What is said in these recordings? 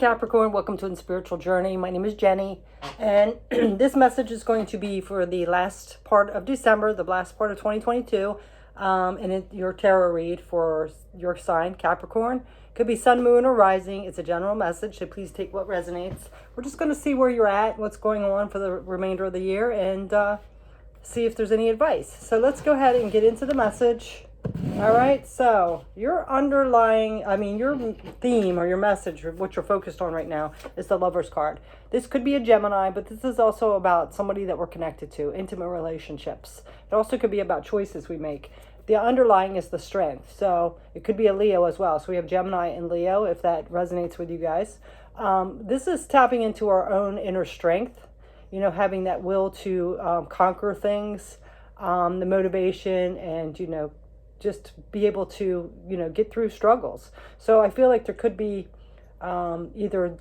Capricorn, welcome to the Spiritual Journey. My name is Jenny, and this message is going to be for the last part of December, the last part of 2022, your tarot read for your sign, Capricorn. Could be sun, moon, or rising. It's a general message, so please take what resonates. We're just going to see where you're at, what's going on for the remainder of the year, and see if there's any advice. So let's go ahead and get into the message. All right, so your theme or your message, or what you're focused on right now, is the Lover's card. This could be a Gemini, but this is also about somebody that we're connected to, intimate relationships. It also could be about choices we make. The underlying is the strength, so it could be a Leo as well. So we have Gemini and Leo, if that resonates with you guys. This is tapping into our own inner strength, having that will to conquer things, the motivation, and, just be able to, get through struggles. So I feel like there could be either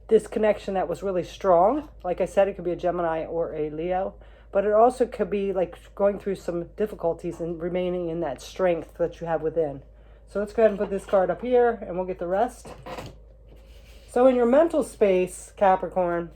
this connection that was really strong. Like I said, it could be a Gemini or a Leo. But it also could be like going through some difficulties and remaining in that strength that you have within. So let's go ahead and put this card up here and we'll get the rest. So in your mental space, Capricorn,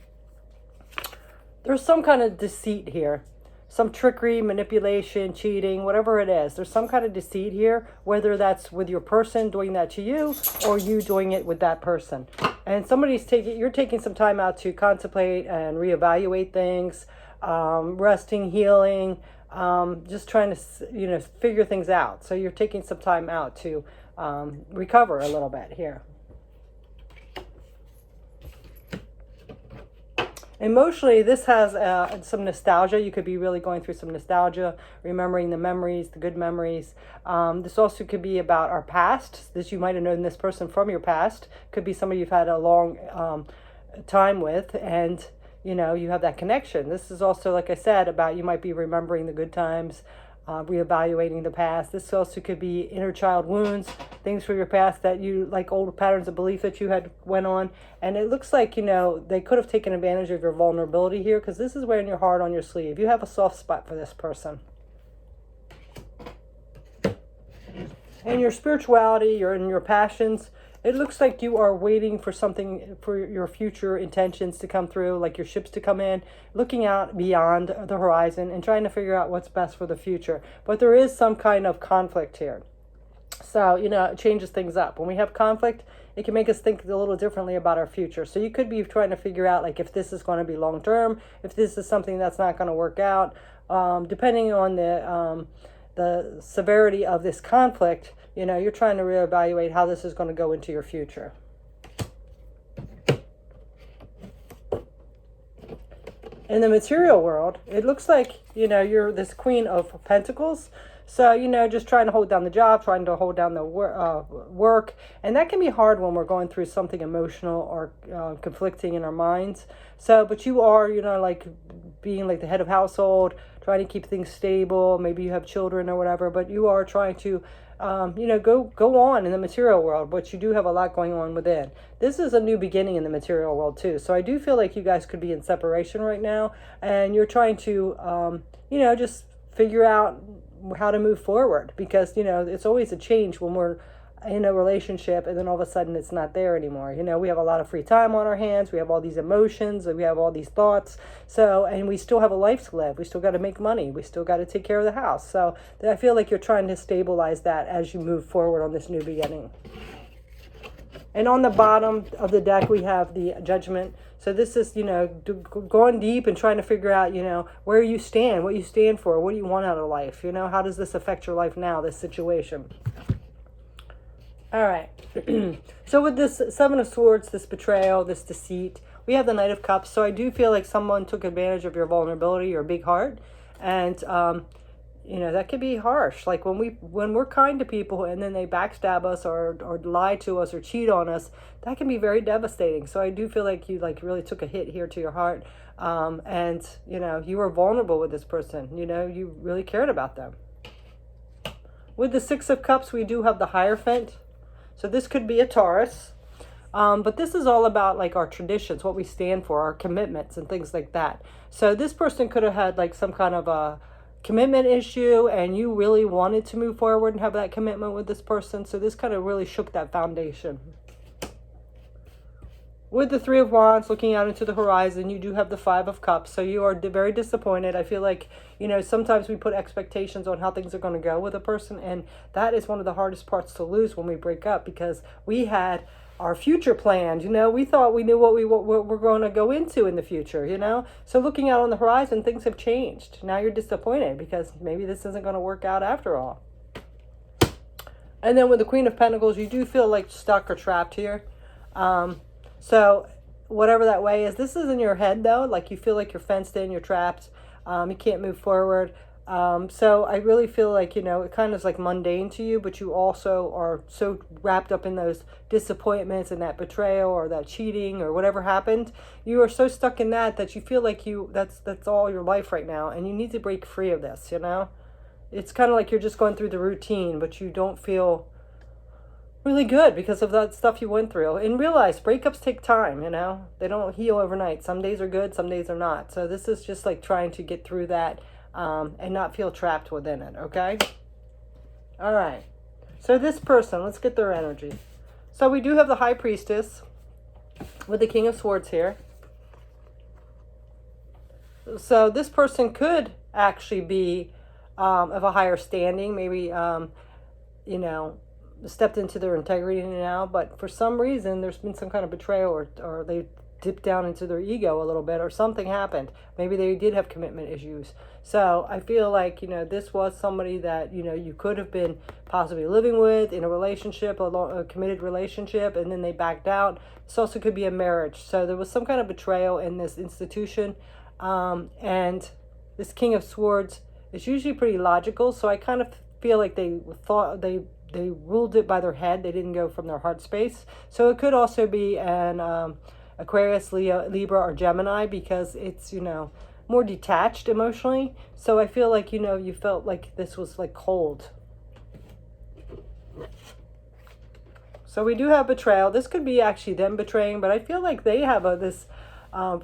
there's some kind of deceit here. Some trickery, manipulation, cheating, whatever it is. There's some kind of deceit here, whether that's with your person doing that to you or you doing it with that person. And you're taking some time out to contemplate and reevaluate things, resting, healing, just trying to, figure things out. So you're taking some time out to recover a little bit here. Emotionally, this has some nostalgia. You could be really going through some nostalgia, remembering the memories, the good memories. This also could be about our past. You might have known this person from your past. Could be somebody you've had a long time with, and you have that connection. This is also, like I said, about you might be remembering the good times, reevaluating the past. This also could be inner child wounds, things from your past that you, like old patterns of belief that you had went on. And it looks like, they could have taken advantage of your vulnerability here, because this is wearing your heart on your sleeve. You have a soft spot for this person. And your spirituality, your passions, it looks like you are waiting for something, for your future intentions to come through, like your ships to come in, looking out beyond the horizon and trying to figure out what's best for the future. But there is some kind of conflict here. So, it changes things up. When we have conflict, it can make us think a little differently about our future. So you could be trying to figure out, like, if this is going to be long-term, if this is something that's not going to work out, depending on the severity of this conflict. You're trying to reevaluate how this is going to go into your future. In the material world, it looks like, you're this Queen of Pentacles. So, just trying to hold down the job, trying to hold down the work. And that can be hard when we're going through something emotional or conflicting in our minds. So, but you are, like being like the head of household, trying to keep things stable. Maybe you have children or whatever, but you are trying to go on in the material world, but you do have a lot going on within. This is a new beginning in the material world too. So I do feel like you guys could be in separation right now, and you're trying to, just figure out how to move forward, because, it's always a change when we're in a relationship and then all of a sudden it's not there anymore. We have a lot of free time on our hands. We have all these emotions, we have all these thoughts. So, and we still have a life to live. We still got to make money. We still got to take care of the house. So I feel like you're trying to stabilize that as you move forward on this new beginning. And on the bottom of the deck, we have the Judgment. So this is, going deep and trying to figure out, where you stand, what you stand for, what do you want out of life? How does this affect your life now, this situation? All right. So with this Seven of Swords, this betrayal, this deceit, we have the Knight of Cups. So I do feel like someone took advantage of your vulnerability, your big heart. And, that could be harsh. Like when we're kind to people and then they backstab us or lie to us or cheat on us, that can be very devastating. So I do feel like you really took a hit here to your heart. And, you were vulnerable with this person. You really cared about them. With the Six of Cups, we do have the Hierophant. So this could be a Taurus. But this is all about like our traditions, what we stand for, our commitments and things like that. So this person could have had like some kind of a commitment issue and you really wanted to move forward and have that commitment with this person. So this kind of really shook that foundation. With the Three of Wands looking out into the horizon, you do have the Five of Cups. So you are very disappointed. I feel like, sometimes we put expectations on how things are going to go with a person. And that is one of the hardest parts to lose when we break up, because we had our future planned. We thought we knew what we're going to go into in the future, So looking out on the horizon, things have changed. Now you're disappointed because maybe this isn't going to work out after all. And then with the Queen of Pentacles, you do feel like stuck or trapped here. So whatever that way is, this is in your head though. Like you feel like you're fenced in, you're trapped. You can't move forward. So I really feel like, it kind of is like mundane to you, but you also are so wrapped up in those disappointments and that betrayal or that cheating or whatever happened. You are so stuck in that you feel like that's all your life right now. And you need to break free of this, It's kind of like you're just going through the routine, but you don't feel really good because of that stuff you went through. And realize breakups take time, They don't heal overnight. Some days are good, some days are not. So this is just like trying to get through that and not feel trapped within it, okay? All right. So this person, let's get their energy. So we do have the High Priestess with the King of Swords here. So this person could actually be of a higher standing, maybe, stepped into their integrity now, but for some reason there's been some kind of betrayal or they dipped down into their ego a little bit, or something happened. Maybe they did have commitment issues. So I feel like, this was somebody that, you could have been possibly living with in a relationship, a committed relationship, and then they backed out. This also could be a marriage. So there was some kind of betrayal in this institution. And this King of Swords is usually pretty logical. So I kind of feel like they thought they ruled it by their head. They didn't go from their heart space. So it could also be an Aquarius, Leo, Libra, or Gemini, because it's, more detached emotionally. So I feel like, you felt like this was like cold. So we do have betrayal. This could be actually them betraying, but I feel like they have this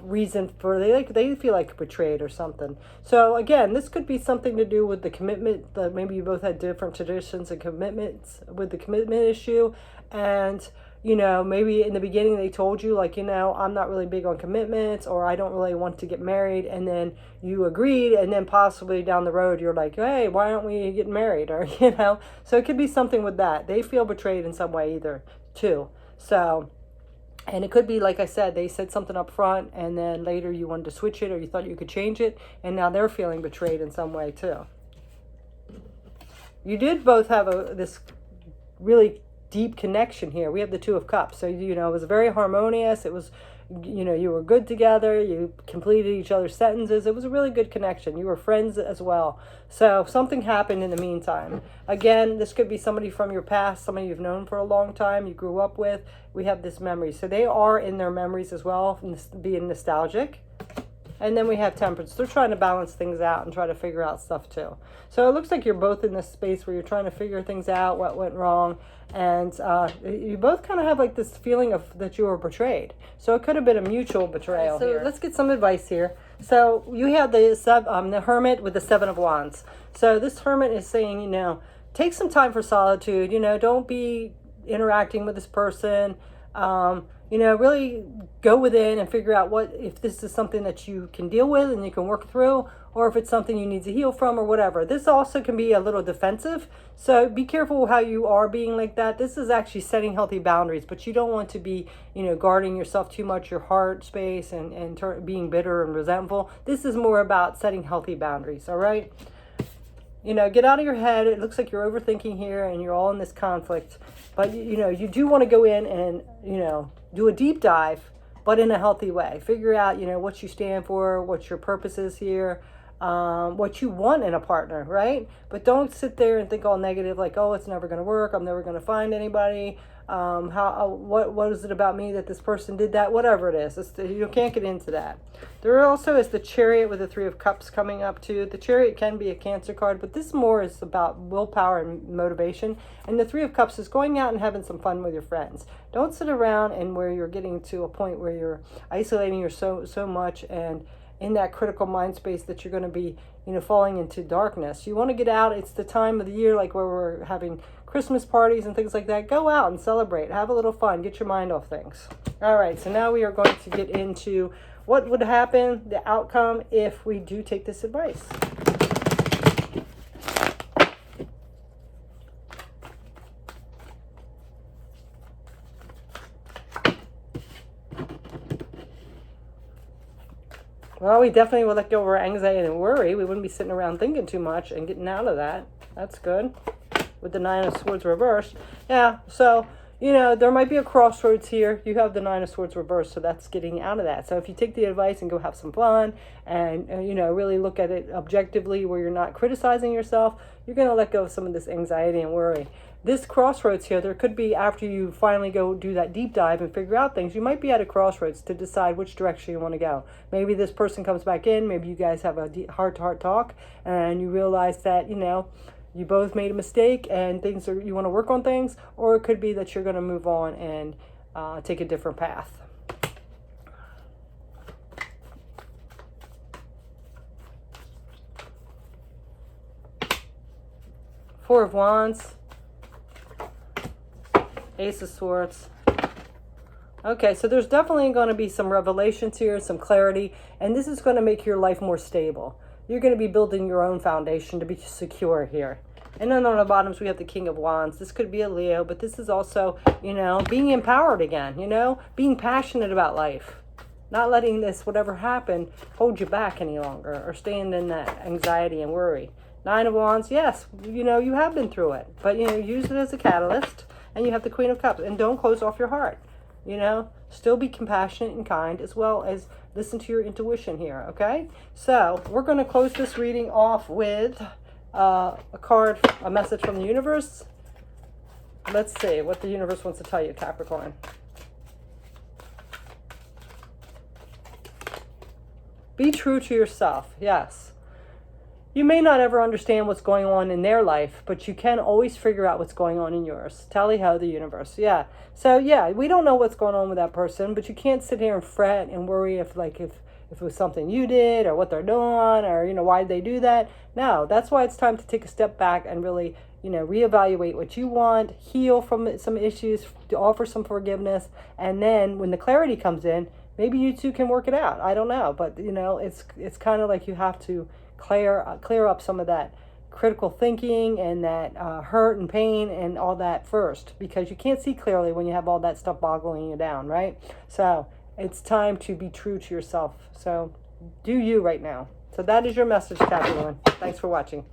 reason for they feel like betrayed or something. So again, this could be something to do with the commitment. Maybe you both had different traditions and commitments with the commitment issue, and maybe in the beginning they told you like, I'm not really big on commitments, or I don't really want to get married, and then you agreed, and then possibly down the road you're like, hey, why aren't we getting married? Or so it could be something with that. They feel betrayed in some way either too. So. And it could be, like I said, they said something up front and then later you wanted to switch it, or you thought you could change it, and now they're feeling betrayed in some way too. You did both have this really deep connection here. We have the Two of Cups. So, it was very harmonious. It was, you were good together. You completed each other's sentences. It was a really good connection. You were friends as well. So something happened in the meantime. Again, this could be somebody from your past, somebody you've known for a long time, you grew up with. We have this memory. So they are in their memories as well, being nostalgic. And then we have Temperance. They're trying to balance things out and try to figure out stuff too. So it looks like you're both in this space where you're trying to figure things out, what went wrong. And you both kind of have like this feeling of that you were betrayed. So it could have been a mutual betrayal here. So let's get some advice here. So you have the Hermit with the Seven of Wands. So this Hermit is saying, take some time for solitude. Don't be interacting with this person. Really go within and figure out if this is something that you can deal with and you can work through, or if it's something you need to heal from or whatever. This also can be a little defensive. So be careful how you are being like that. This is actually setting healthy boundaries, but you don't want to be, guarding yourself too much, your heart space, and being bitter and resentful. This is more about setting healthy boundaries, all right? Get out of your head. It looks like you're overthinking here and you're all in this conflict. But, you do want to go in and, do a deep dive, but in a healthy way. Figure out, what you stand for, what your purpose is here, what you want in a partner, right? But don't sit there and think all negative, like, oh, it's never going to work. I'm never going to find anybody. What is it about me that this person did that? Whatever it is, you can't get into that. There also is the Chariot with the Three of Cups coming up too. The Chariot can be a Cancer card, but this more is about willpower and motivation. And the Three of Cups is going out and having some fun with your friends. Don't sit around and where you're getting to a point where you're isolating yourself so much and in that critical mind space that you're going to be, you know, falling into darkness. You want to get out. It's the time of the year, like where we're having Christmas parties and things like that. Go out and celebrate. Have a little fun. Get your mind off things. All right, so now we are going to get into what would happen, the outcome, if we do take this advice. Well, we definitely would let go of our anxiety and worry. We wouldn't be sitting around thinking too much and getting out of that. That's good. With the Nine of Swords reversed. Yeah, so, you know, there might be a crossroads here. You have the Nine of Swords reversed, so that's getting out of that. So if you take the advice and go have some fun and you know, really look at it objectively where you're not criticizing yourself, you're going to let go of some of this anxiety and worry. This crossroads here, there could be, after you finally go do that deep dive and figure out things, you might be at a crossroads to decide which direction you want to go. Maybe this person comes back in, maybe you guys have a heart-to-heart talk, and you realize that, you know, you both made a mistake and things are, you want to work on things, or it could be that you're going to move on and take a different path. Four of Wands. Ace of Swords. Okay, so there's definitely going to be some revelations here, some clarity, and this is going to make your life more stable. You're going to be building your own foundation to be secure here. And then on the bottoms, we have the King of Wands. This could be a Leo, but this is also, you know, being empowered again, you know, being passionate about life. Not letting this, whatever happened, hold you back any longer or staying in that anxiety and worry. Nine of Wands, yes, you know, you have been through it, but, you know, use it as a catalyst. And you have the Queen of Cups. And don't close off your heart. You know, still be compassionate and kind, as well as listen to your intuition here, okay? So we're going to close this reading off with a card, a message from the universe. Let's see what the universe wants to tell you, Capricorn. Be true to yourself, yes. You may not ever understand what's going on in their life, but you can always figure out what's going on in yours. Tally-ho, the universe. Yeah. So, yeah, we don't know what's going on with that person, but you can't sit here and fret and worry if it was something you did or what they're doing or, you know, why did they do that? No, that's why it's time to take a step back and really, you know, reevaluate what you want, heal from some issues, to offer some forgiveness, and then when the clarity comes in, maybe you two can work it out. I don't know, but, you know, it's kind of like you have to clear up some of that critical thinking and that hurt and pain and all that first, because you can't see clearly when you have all that stuff boggling you down, right? So it's time to be true to yourself. So do you right now. So that is your message, Capricorn. Thanks for watching.